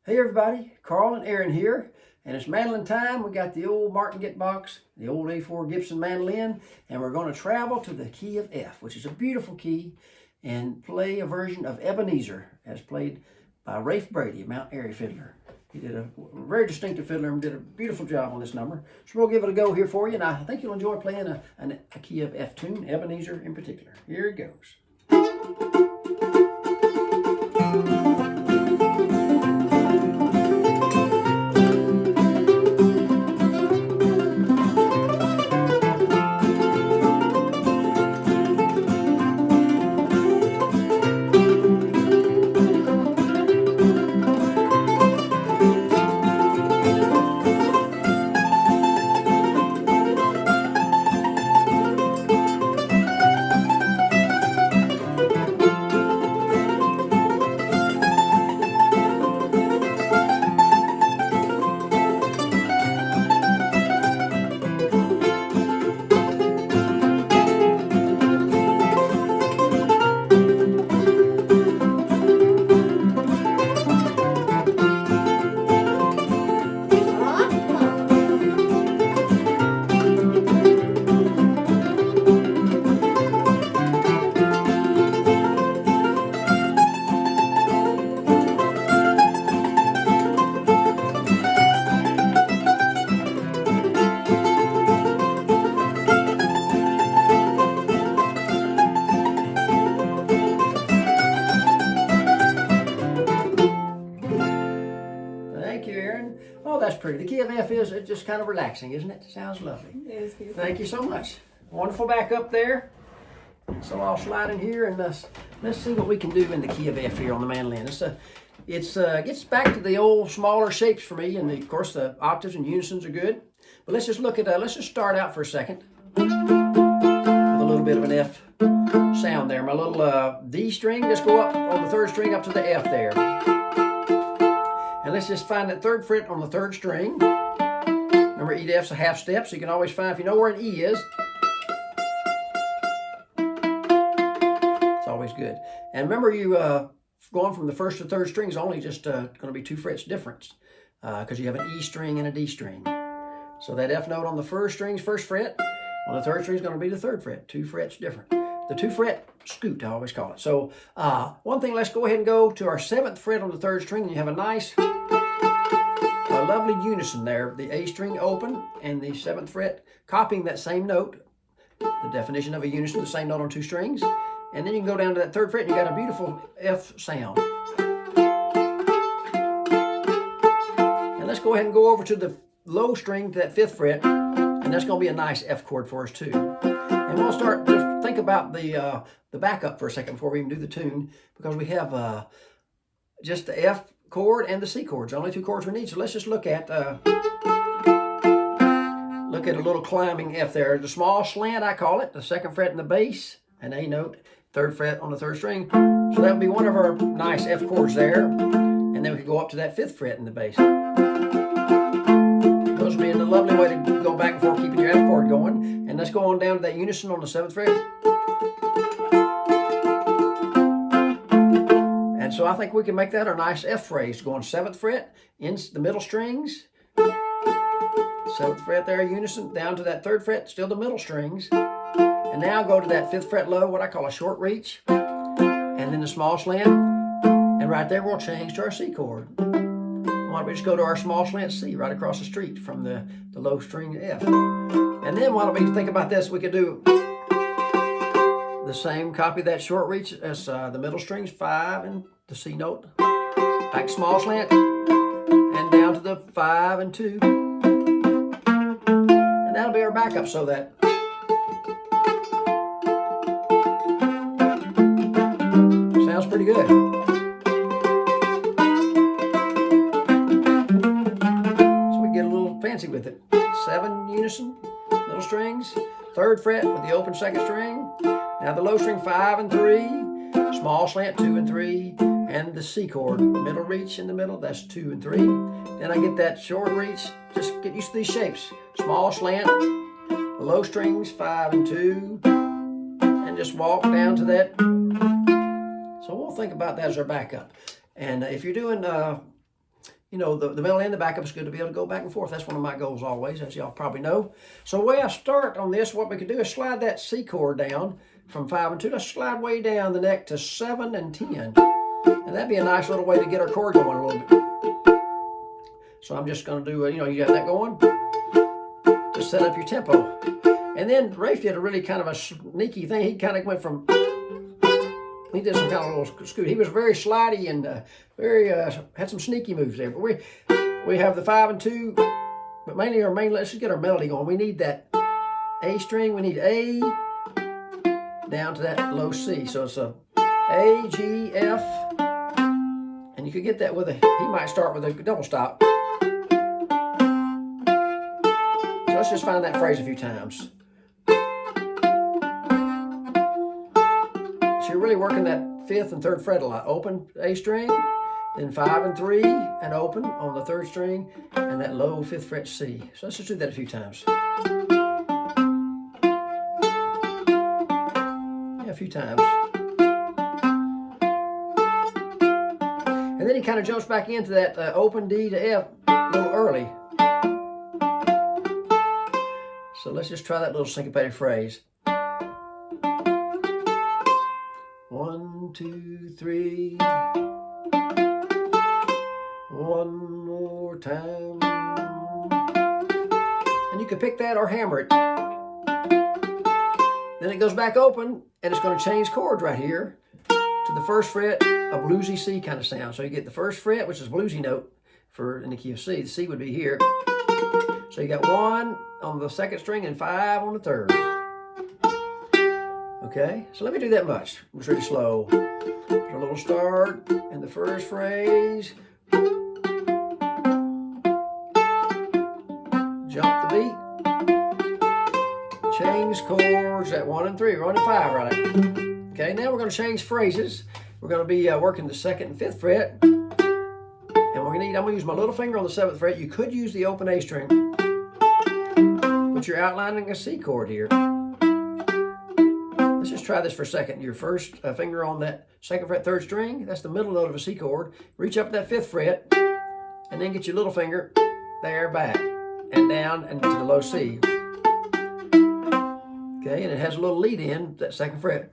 Hey everybody, Carl and Erynn here, and it's mandolin time. We got the old Martin box, the old A4 Gibson mandolin, and we're going to travel to the key of F, which is a beautiful key, and play a version of Ebenezer, as played by Rafe Brady, a Mount Airy fiddler. He did a very distinctive fiddler and did a beautiful job on this number. So we'll give it a go here for you, and I think you'll enjoy playing a key of F tune, Ebenezer in particular. Here it goes. Thank you, Erynn. Oh, that's pretty. The key of F is just kind of relaxing, isn't it? Sounds lovely. It is beautiful. Thank you so much. Wonderful back up there. So I'll slide in here and let's see what we can do in the key of F here on the mandolin. It gets back to the old smaller shapes for me, and of course the octaves and unisons are good. But let's just look at let's just start out for a second with a little bit of an F sound there. My little D string, just go up on the third string up to the F there. And let's just find that third fret on the third string. Remember, E to F's a half step, so you can always find, if you know where an E is, it's always good. And remember, you going from the first to third string is only just going to be 2 frets difference, because you have an E string and a D string. So that F note on the first string's first fret, on the third string is going to be the third fret, 2 frets different. The 2 fret scoot, I always call it. So one thing, let's go ahead and go to our 7th fret on the third string, and you have a nice, lovely unison there. The A string open and the 7th fret copying that same note, the definition of a unison, the same note on 2 strings. And then you can go down to that 3rd fret and you got a beautiful F sound. And let's go ahead and go over to the low string to that 5th fret, and that's going to be a nice F chord for us too. And we'll start to think about the backup for a second before we even do the tune, because we have just the F chord and the C chords, only 2 chords we need. So let's just look at a little climbing F there. The small slant, I call it, the 2nd fret in the bass, an A note, 3rd fret on the 3rd string. So that would be one of our nice F chords there. And then we could go up to that 5th fret in the bass. Those would be a lovely way to go back and forth, keeping your F chord going. And let's go on down to that unison on the 7th fret. And so I think we can make that our nice F phrase, going 7th fret, in the middle strings, 7th fret there, unison, down to that 3rd fret, still the middle strings. And now go to that 5th fret low, what I call a short reach, and then the small slant. And right there we'll change to our C chord. Why don't we just go to our small slant C right across the street from the low string F. And then why don't we think about this, we could do the same, copy that short reach as the middle strings, 5 and the C note, back small slant, and down to the 5 and 2. And that'll be our backup, so that sounds pretty good. So we get a little fancy with it. 7 unison, middle strings, 3rd fret with the open 2nd string. Now the low string, 5 and 3, small slant, 2 and 3, and the C chord, middle reach in the middle, that's 2 and 3. Then I get that short reach, just get used to these shapes. Small slant, the low strings, 5 and 2, and just walk down to that. So we'll think about that as our backup. And if you're doing you know, the middle and the backup is good to be able to go back and forth. That's one of my goals always, as y'all probably know. So the way I start on this, what we can do is slide that C chord down from 5 and 2. Let's slide way down the neck to 7 and 10. And that'd be a nice little way to get our chord going a little bit. So I'm just going to do, you know, you got that going to set up your tempo. And then Rafe did a really kind of a sneaky thing. He kind of went from, he did some kind of little scoot. He was very slidey and very, had some sneaky moves there. But we have the 5 and 2, but mainly let's just get our melody going. We need that A string. We need A down to that low C. So it's a A, G, F. And you could get that with a, he might start with a double stop. So let's just find that phrase a few times. So you're really working that 5th and 3rd fret a lot. Open A string, then 5 and 3, and open on the 3rd string, and that low 5th fret C. So let's just do that a few times. Yeah, a few times. And then he kind of jumps back into that open D to F a little early. So let's just try that little syncopated phrase. 1, 2, 3. One more time. And you can pick that or hammer it. Then it goes back open, and it's going to change chords right here to the 1st fret, a bluesy C kind of sound. So you get the 1st fret, which is a bluesy note for in the key of C. The C would be here. So you got 1 on the 2nd string and 5 on the 3rd. Okay, so let me do that much. It's really slow. There's a little start in the 1st phrase. Jump the beat. Change chords at 1 and 3. We're on to 5, right? Okay, now we're going to change phrases. We're going to be working the 2nd and 5th fret. And we're going to need, I'm going to use my little finger on the 7th fret. You could use the open A string, but you're outlining a C chord here. Let's just try this for a second. Your 1st finger on that 2nd fret, 3rd string, that's the middle note of a C chord. Reach up to that 5th fret, and then get your little finger there, back, and down, and to the low C. Okay, and it has a little lead in, that 2nd fret.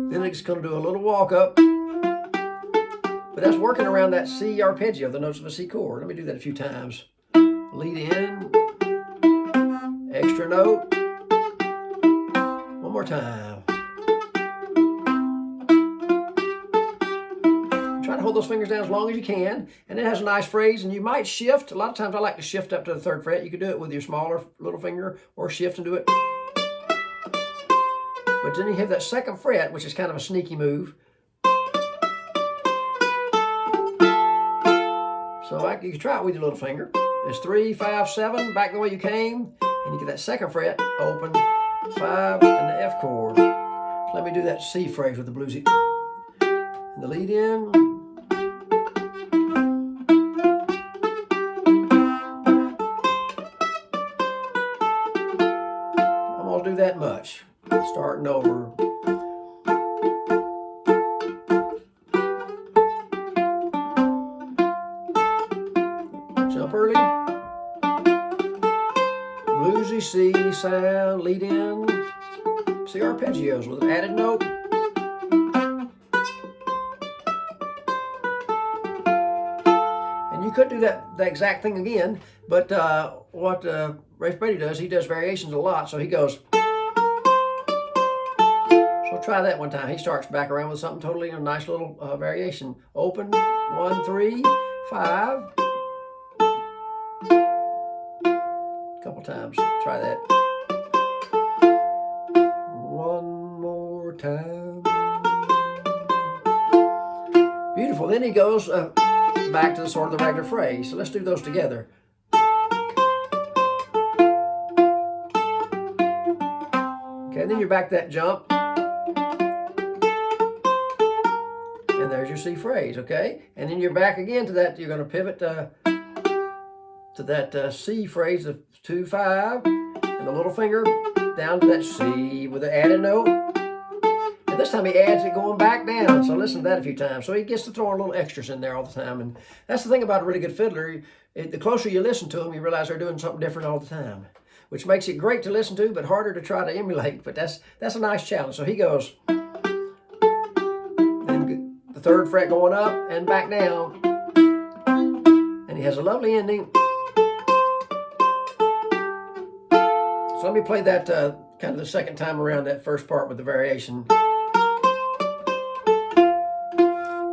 Then it's going to do a little walk up, but that's working around that C arpeggio, the notes of a C chord. Let me do that a few times. Lead in, extra note. One more time. Try to hold those fingers down as long as you can, and it has a nice phrase, and you might shift. A lot of times I like to shift up to the 3rd fret. You could do it with your smaller little finger or shift and do it. But then you have that 2nd fret, which is kind of a sneaky move. So you can try it with your little finger. There's 3, 5, 7, back the way you came, and you get that 2nd fret, open, 5, and the F chord. So let me do that C phrase with the bluesy. And the lead in. I'm going to do that much. Starting over. Jump early. Bluesy C sound, lead in. C arpeggios with an added note. And you could do the exact thing again, but what Rafe Brady does, he does variations a lot, so he goes. So try that one time. He starts back around with something totally, a nice little variation. Open, 1, 3, 5. A couple times. Try that. One more time. Beautiful. Then he goes back to the sort of the regular phrase. So let's do those together. Okay, and then you're back that jump. And there's your C phrase, okay? And then you're back again to that. You're going to pivot to that C phrase of 2, 5, and the little finger down to that C with the added note. And And this time he adds it going back down. So listen to that a few times. So he gets to throw a little extras in there all the time. And that's the thing about a really good fiddler. The closer you listen to them, you realize they're doing something different all the time, which makes it great to listen to, but harder to try to emulate. But that's a nice challenge. So he goes, and the third fret going up and back down. And he has a lovely ending. So let me play that kind of the second time around, that first part with the variation.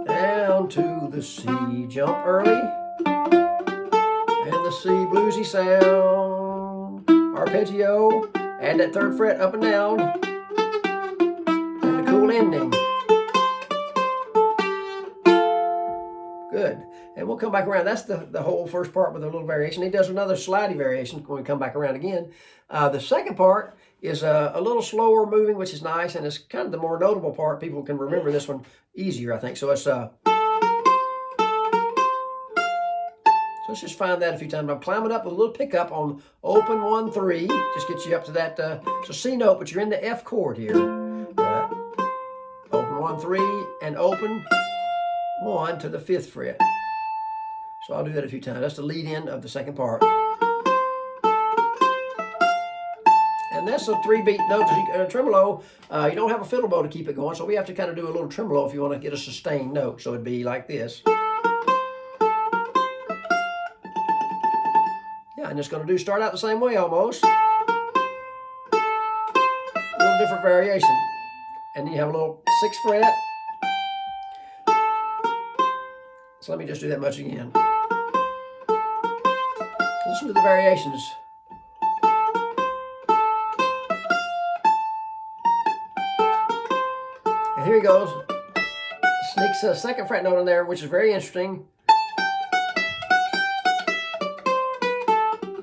Down to the C, jump early, and the C bluesy sound, arpeggio, add that third fret up and down, and the cool ending. Good. And we'll come back around. That's the whole first part with a little variation. He does another slidey variation when we come back around again. The second part is a little slower moving, which is nice, and it's kind of the more notable part. People can remember this one easier, I think. So it's so let's just find that a few times. I'm climbing up with a little pickup on open 1-3. Just gets you up to that. It's a C note, but you're in the F chord here. Open 1-3 and open 1 to the 5th fret. So I'll do that a few times. That's the lead in of the second part. And that's a 3-beat note. Tremolo, you don't have a fiddle bow to keep it going, so we have to kind of do a little tremolo if you want to get a sustained note. So it'd be like this. Yeah, and it's going to start out the same way almost. A little different variation. And then you have a little 6th fret. So let me just do that much again. Listen to the variations. And here he goes. Sneaks a 2nd fret note in there, which is very interesting.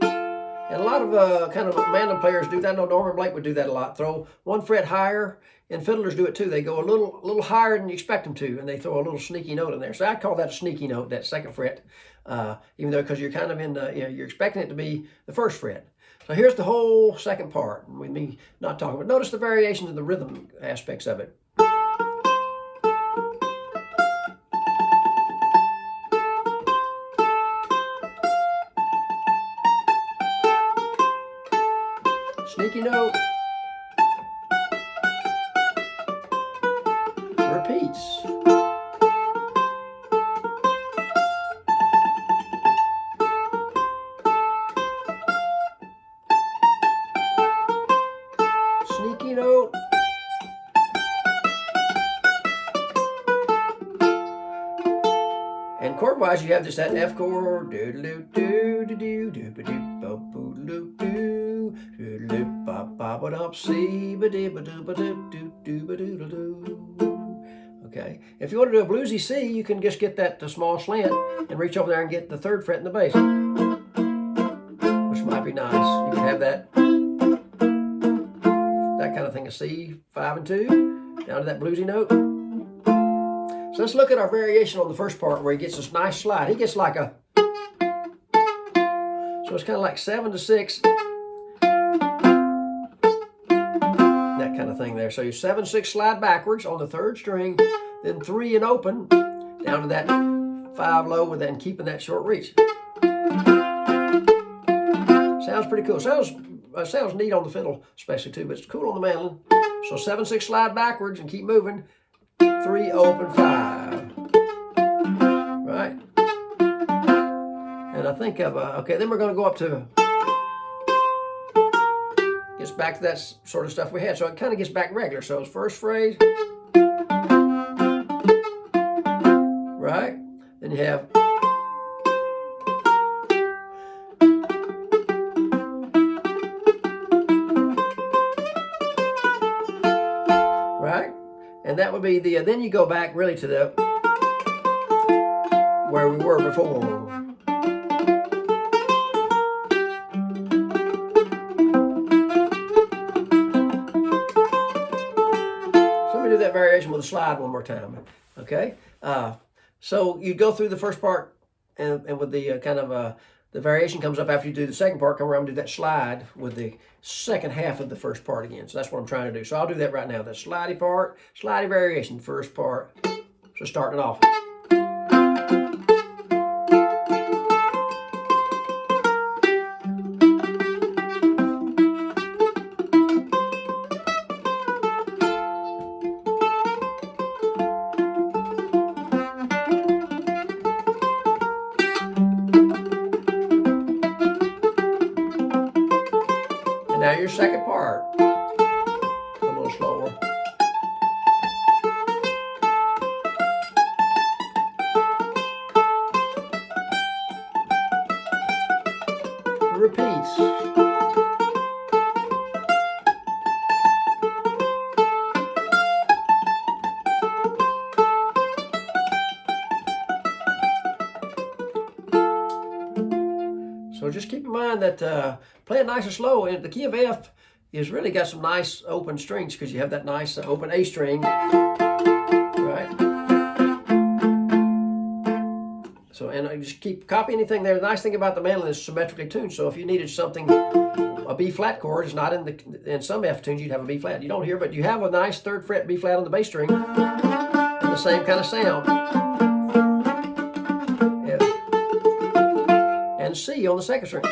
And a lot of kind of mandolin players do that. I know Norman Blake would do that a lot. Throw 1 fret higher, and fiddlers do it too. They go a little higher than you expect them to, and they throw a little sneaky note in there. So I call that a sneaky note, that 2nd fret, even though because you're kind of in the, you're expecting it to be the 1st fret. So here's the whole second part with me not talking, but notice the variations of the rhythm aspects of it. Sneaky note. Repeats. Sneaky note. And chord-wise, you have just that F chord. Okay. If you want to do a bluesy C, you can just get that small slant and reach over there and get the 3rd fret in the bass, which might be nice. You can have that kind of thing, a C, 5 and 2, down to that bluesy note. So let's look at our variation on the first part where he gets this nice slide. He gets like a, so it's kind of like 7 to 6. That kind of thing there. So you 7-6 slide backwards on the 3rd string, then 3 and open down to that 5 low with that, and keeping that short reach. Sounds pretty cool. Sounds neat on the fiddle, especially too, but it's cool on the mandolin. So 7-6 slide backwards and keep moving. 3 open 5. Right. And I think of okay. Then we're going to go up to. Gets back to that sort of stuff we had. So it kind of gets back regular. So it's first phrase. Right? Then you have. Right? And that would be the, then you go back really to the, where we were before. Do that variation with a slide one more time. Okay, so you go through the first part and with the kind of The variation comes up after you do the second part. Come around and do that slide with the second half of the first part again. So that's what I'm trying to do. So I'll do that right now. The slidey part, slidey variation, first part. So starting it off. Now your second part, a little slower. Repeats. So just keep in mind that playing nice and slow, and the key of F is really got some nice open strings because you have that nice open A string, right? So, and I just keep copy anything there. The nice thing about the mandolin is symmetrically tuned. So if you needed something, a B flat chord is not in some F tunes, you'd have a B flat. You don't hear, but you have a nice 3rd fret B flat on the bass string, and the same kind of sound. And C on the 2nd string.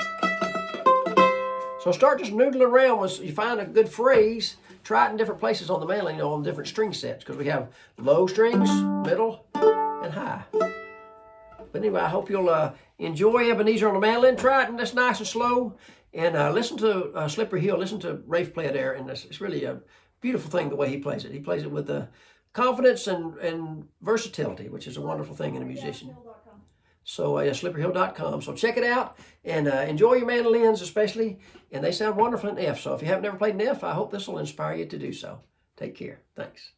So start just noodling around. Once you find a good phrase, try it in different places on the mandolin, you know, on different string sets, because we have low strings, middle, and high. But anyway, I hope you'll enjoy Ebenezer on the mandolin. Try it, and that's nice and slow. And listen to Slippery Hill. Listen to Rafe play it there, and it's really a beautiful thing the way he plays it. He plays it with confidence and versatility, which is a wonderful thing in a musician. So slipperyhill.com. So check it out and enjoy your mandolins especially. And they sound wonderful in F. So if you haven't ever played an F, I hope this will inspire you to do so. Take care. Thanks.